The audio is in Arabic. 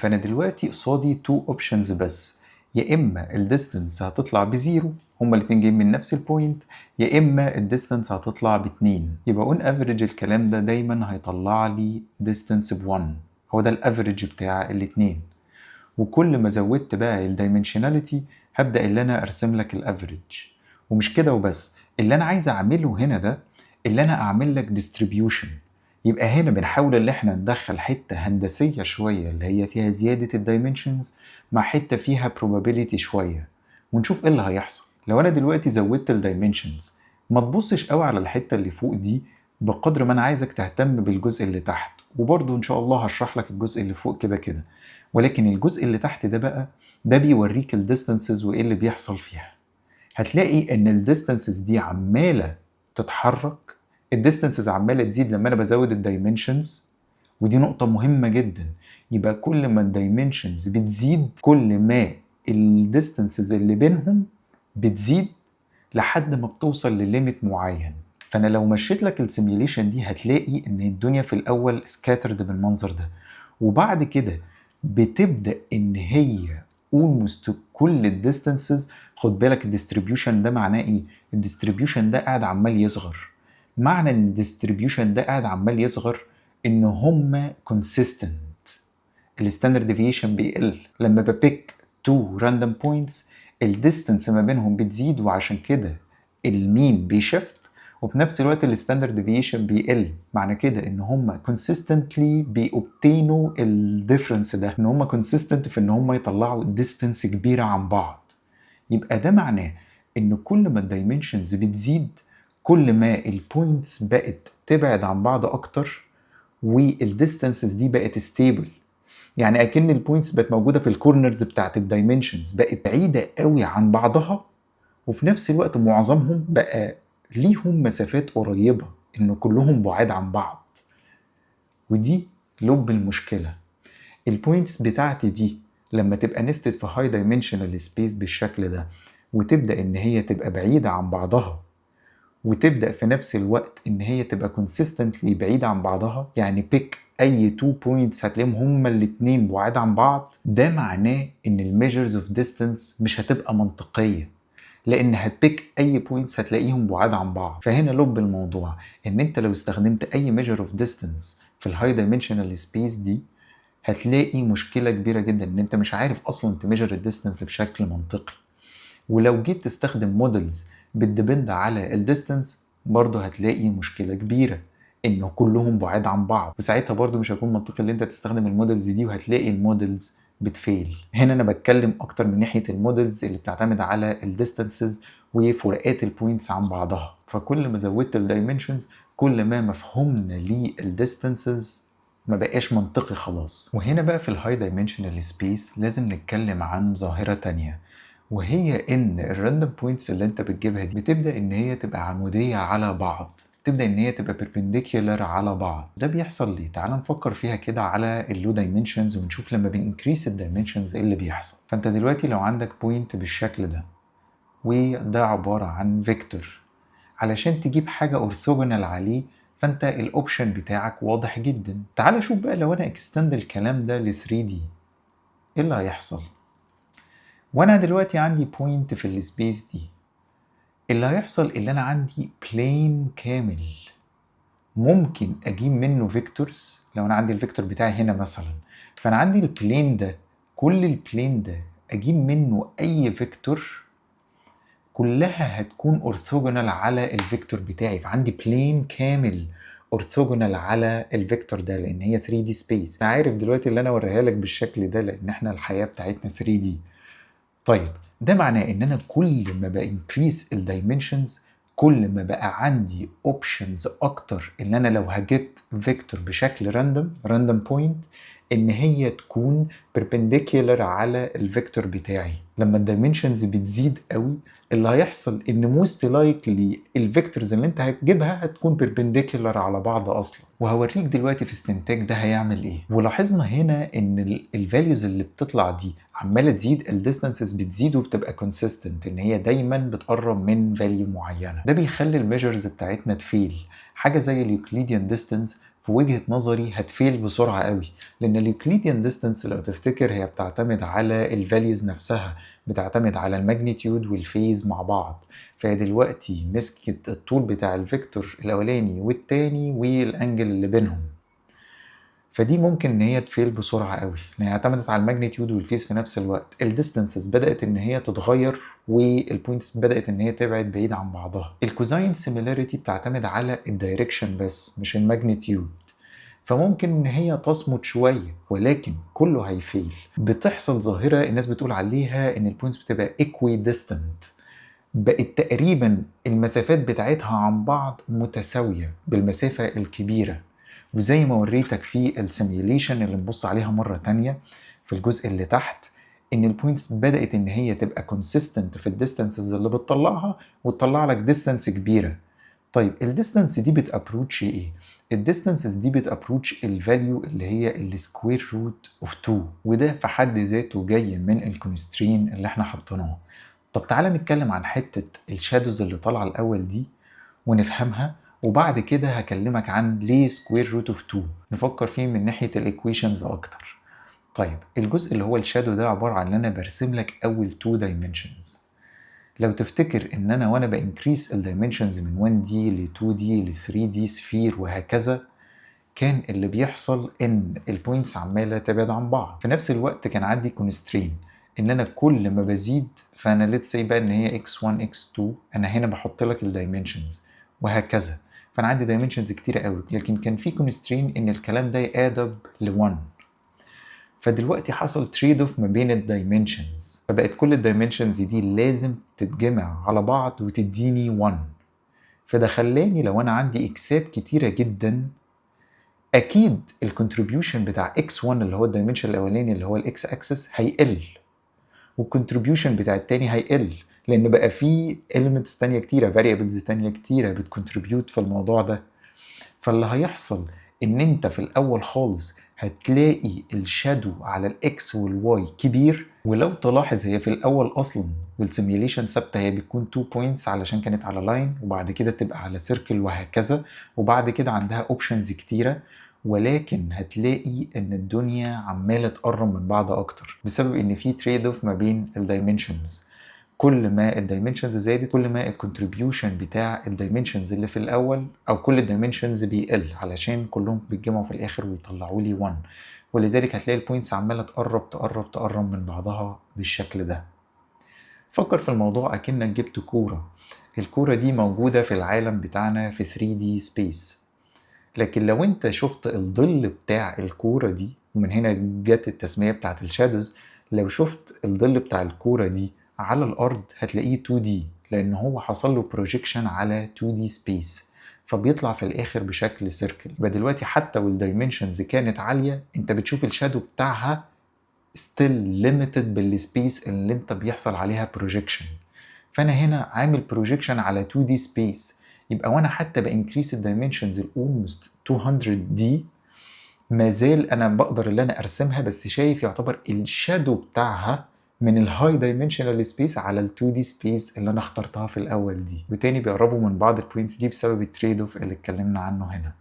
فانا دلوقتي قصادي تو اوبشنز بس، يا اما الديستنس هتطلع بزيرو، هما الاتنين جايين من نفس البوينت، يا اما الديستنس هتطلع باتنين. يبقى اون افريج الكلام ده دايما هيطلع لي ديستنس ب1، هو ده الافريج بتاع الاتنين. وكل ما زودت بقى الدايمنشناليتي هبدأ اللي انا ارسم لك الافريج. ومش كده وبس، اللي انا عايز اعمله هنا ده اللي انا اعمل لك ديستريبيوشن. يبقى هنا بنحاول ان احنا ندخل حتة هندسية شوية اللي هي فيها زيادة الدايمنشنز مع حتة فيها probability شوية، ونشوف ايه اللي هيحصل. لو انا دلوقتي زودت الدايمنشنز ما تبصش قوي على الحتة اللي فوق دي بقدر ما انا عايزك تهتم بالجزء اللي تحت، وبرضو ان شاء الله هشرح لك الجزء اللي فوق كده كده. ولكن الجزء اللي تحت ده بقى ده بيوريك الديستانسز وايه اللي بيحصل فيها. هتلاقي ان الديستانسز دي عماله تتحرك، الديستانسز عماله تزيد لما انا بزود الدايمنشنز، ودي نقطه مهمه جدا. يبقى كل ما الدايمنشنز بتزيد كل ما الديستانسز اللي بينهم بتزيد لحد ما بتوصل لليميت معين. فانا لو مشيت لك السيميوليشن دي هتلاقي ان الدنيا في الاول سكاترد بالمنظر ده، وبعد كده بتبدا ان هي almost كل الديستانسز. خد بالك الديستريبيوشن ده معناه ايه؟ الديستريبيوشن ده قاعد عمال يصغر. معنى ان الديستريبيوشن ده قاعد عمال يصغر ان هما consistent. الستاندرد ديفيشن بيقل لما ببيك تو راندوم بوينتس، الديستانس ما بينهم بتزيد وعشان كده المين بيشفت، وفي نفس الوقت الستاندرد ديفيشن بيقل. معنى كده ان هم كونسيستنتلي بيوبتينوا الديفرنس ده، ان هم كونسيستنت في ان هم يطلعوا ديستانس كبيره عن بعض. يبقى ده معناه ان كل ما الدايمنشنز بتزيد كل ما البوينتس بقت تبعد عن بعض اكتر، والديستانسز دي بقت ستيبل. يعني اكن البوينتس بقت موجوده في الكورنرز بتاعت الدايمنشنز بقت بعيده قوي عن بعضها، وفي نفس الوقت معظمهم بقى ليهم مسافات قريبه، انه كلهم بعاد عن بعض. ودي لب المشكله. البوينتس بتاعتي دي لما تبقى نستد في هاي دايمنشنال سبيس بالشكل ده، وتبدا ان هي تبقى بعيده عن بعضها، وتبدا في نفس الوقت ان هي تبقى كونسيستنتلي بعيده عن بعضها، يعني بيك اي تو بوينتس هتلاقيهم هما الاتنين بعاد عن بعض، ده معناه ان الميجرز اوف ديستانس مش هتبقى منطقيه، لان هتبيك اي بوينتس هتلاقيهم بعاد عن بعض. فهنا لب الموضوع ان انت لو استخدمت اي ميجر اوف ديستانس في الهاي دايمنشنال سبيس دي هتلاقي مشكله كبيره جدا ان انت مش عارف اصلا تميجر الديستانس بشكل منطقي. ولو جيت تستخدم مودلز بتدبند على الديستانس برضه هتلاقي مشكله كبيره انه كلهم بعاد عن بعض، وساعتها برضه مش هيكون منطقي ان انت تستخدم المودلز دي، وهتلاقي المودلز بتفيل. هنا انا بتكلم اكتر من ناحيه المودلز اللي بتعتمد على الديستانسز وفروقات البوينتس عن بعضها. فكل ما زودت الدايمنشنز كل ما مفهومنا للديستانسز ما بقاش منطقي خلاص. وهنا بقى في الهاي دايمنشنال سبيس لازم نتكلم عن ظاهره تانية، وهي ان الراندوم بوينتس اللي انت بتجيبها دي بتبدا ان هي تبقى عموديه على بعض، تبدا ان هي تبقى perpendicular على بعض. ده بيحصل ليه؟ تعال نفكر فيها كده على اللو دايمنشنز ونشوف لما بنكريس الدايمنشنز ايه اللي بيحصل. فانت دلوقتي لو عندك بوينت بالشكل ده وده عباره عن فيكتور، علشان تجيب حاجه اورثوجونال عليه فانت الاوبشن بتاعك واضح جدا. تعال شوف بقى لو انا اكستند الكلام ده ل 3 دي ايه اللي هيحصل. وانا دلوقتي عندي بوينت في السبيس دي، اللي هيحصل اللي انا عندي بلين كامل ممكن اجيب منه فيكتورز. لو انا عندي الفيكتور بتاعي هنا مثلا، فانا عندي البلين ده، كل البلين ده اجيب منه اي فيكتور كلها هتكون اورثوجونال على الفيكتور بتاعي. فعندي بلين كامل اورثوجونال على الفيكتور ده لان هي 3 دي سبيس. انا عارف دلوقتي اللي انا اوريها لك بالشكل ده لان احنا الحياه بتاعتنا 3 دي. طيب ده معناه ان انا كل ما بانكريس الدايمنشنز كل ما بقى عندي اوبشنز اكتر ان انا لو هجيت فيكتور بشكل راندوم بوينت ان هي تكون perpendicular على الفيكتور بتاعي. لما الدايمنشنز بتزيد قوي اللي هيحصل ان موست لايكلي الفيكتورز اللي انت هتجيبها هتكون perpendicular على بعض اصلا، وهوريك دلوقتي في استنتاج ده هيعمل ايه. ولاحظنا هنا ان الفاليوز اللي بتطلع دي عماله تزيد، الديستانسز بتزيد وبتبقى كونسيستنت ان هي دايما بتقرب من فاليو معينه. ده بيخلي الميجرز بتاعتنا تفيل، حاجه زي اليوكليديان ديستانس في وجهة نظري هتفيل بسرعة قوي، لأن اليوكليديان ديستانس لو تفتكر هي بتعتمد على الفاليوز نفسها، بتعتمد على الماجنتيود والفيز مع بعض. فهي دلوقتي مسكت الطول بتاع الفيكتور الأولاني والتاني والأنجل اللي بينهم، فدي ممكن ان هي تفيل بسرعه قوي لان هي اعتمدت على الماجنتيود والفيس في نفس الوقت. الديستانسز بدات ان هي تتغير والبوينتس بدات ان هي تبعد بعيد عن بعضها. الكوزاين سيميلاريتي بتعتمد على الدايركشن بس مش الماجنتيود، فممكن ان هي تصمت شويه ولكن كله هيفيل. بتحصل ظاهره الناس بتقول عليها ان البوينتس بتبقى ايكوي ديستانت، بقت تقريبا المسافات بتاعتها عن بعض متساويه بالمسافه الكبيره. وزي ما وريتك في السيميوليشن اللي نبص عليها مرة تانية في الجزء اللي تحت، ان البوينتس بدأت ان هي تبقى كونسيستنت في الديستانسز اللي بتطلعها وتطلع لك ديستانس كبيرة. طيب الديستانس دي بتابروتش ايه؟ الديستانسز دي بتابروتش الفاليو اللي هي السكوير روت اوف 2، وده في حد ذاته جاي من الكونسترين اللي احنا حاطيناه. طب تعالى نتكلم عن حتة الشادوز اللي طالعة الاول دي ونفهمها، وبعد كده هكلمك عن ليه سكوير روت اوف 2 نفكر فيه من ناحية الايكويشنز اكتر. طيب الجزء اللي هو الشادو ده عبارة عن ان انا برسم لك اول 2 dimensions. لو تفتكر ان انا وانا بانكريس الدايمنشنز من 1D ل 2D ل 3D سفير وهكذا، كان اللي بيحصل ان البوينتس عمالة تبعد عن بعض. في نفس الوقت كان عندي كونسترين ان انا كل ما بزيد، فانا ليتس سي بقى ان هي x1 x2، انا هنا بحط لك الدايمنشنز وهكذا. فانا عندي دايمنشنز كتيره قوي، لكن كان في كونسترين ان الكلام ده يادب ل1. فدلوقتي حصل تريد اوف ما بين الدايمنشنز، فبقت كل الدايمنشنز دي لازم تتجمع على بعض وتديني 1. فده خلاني لو انا عندي اكسات كتيره جدا، اكيد الكونتريبيوشن بتاع x1 اللي هو الدايمنشن الاولاني اللي هو الاكس اكسس هيقل، والكونتريبيوشن بتاع التاني هيقل، لان بقى في elements تانية كتيره، variables تانية كتيره بتكونتريبيوت في الموضوع ده. فاللي هيحصل ان انت في الاول خالص هتلاقي الشادو على الاكس والواي كبير. ولو تلاحظ هي في الاول اصلا والسيميوليشن ثابته هي بتكون 2 بوينتس علشان كانت على لاين، وبعد كده تبقى على سيركل وهكذا، وبعد كده عندها اوبشنز كتيره. ولكن هتلاقي ان الدنيا عماله تقرب من بعض اكتر بسبب ان في تريد اوف ما بين الدايمنشنز. كل ما الدايمنشنز زادت كل ما الكونتريبيوشن بتاع الدايمنشنز اللي في الاول او كل الدايمنشنز بيقل، علشان كلهم بيتجمعوا في الاخر ويطلعوا لي 1. ولذلك هتلاقي البوينتس عماله تقرب تقرب تقرب من بعضها بالشكل ده. فكر في الموضوع اكنك جبت كوره. الكوره دي موجوده في العالم بتاعنا في 3D سبيس، لكن لو انت شفت الظل بتاع الكوره دي، ومن هنا جت التسميه بتاعت الشادوز، لو شفت الظل بتاع الكوره دي على الارض هتلاقيه 2D، لان هو حصل له بروجيكشن على 2D سبيس، فبيطلع في الاخر بشكل سيركل. يبقى دلوقتي حتى والدايمنشنز كانت عاليه انت بتشوف الشادو بتاعها ستيل ليميتد بالسبيس اللي انت بيحصل عليها بروجيكشن. فانا هنا عامل بروجيكشن على 2D سبيس، يبقى وانا حتى بانكريس الدايمنشنز الاولموست 200D ما زال انا بقدر اللي انا ارسمها، بس شايف يعتبر الشادو بتاعها من الهاي دايمنشنال سبيس على ال 2D سبيس اللي انا اخترتها في الاول دي. وتاني بيقربوا من بعض البوينتس دي بسبب التريد اوف اللي اتكلمنا عنه هنا.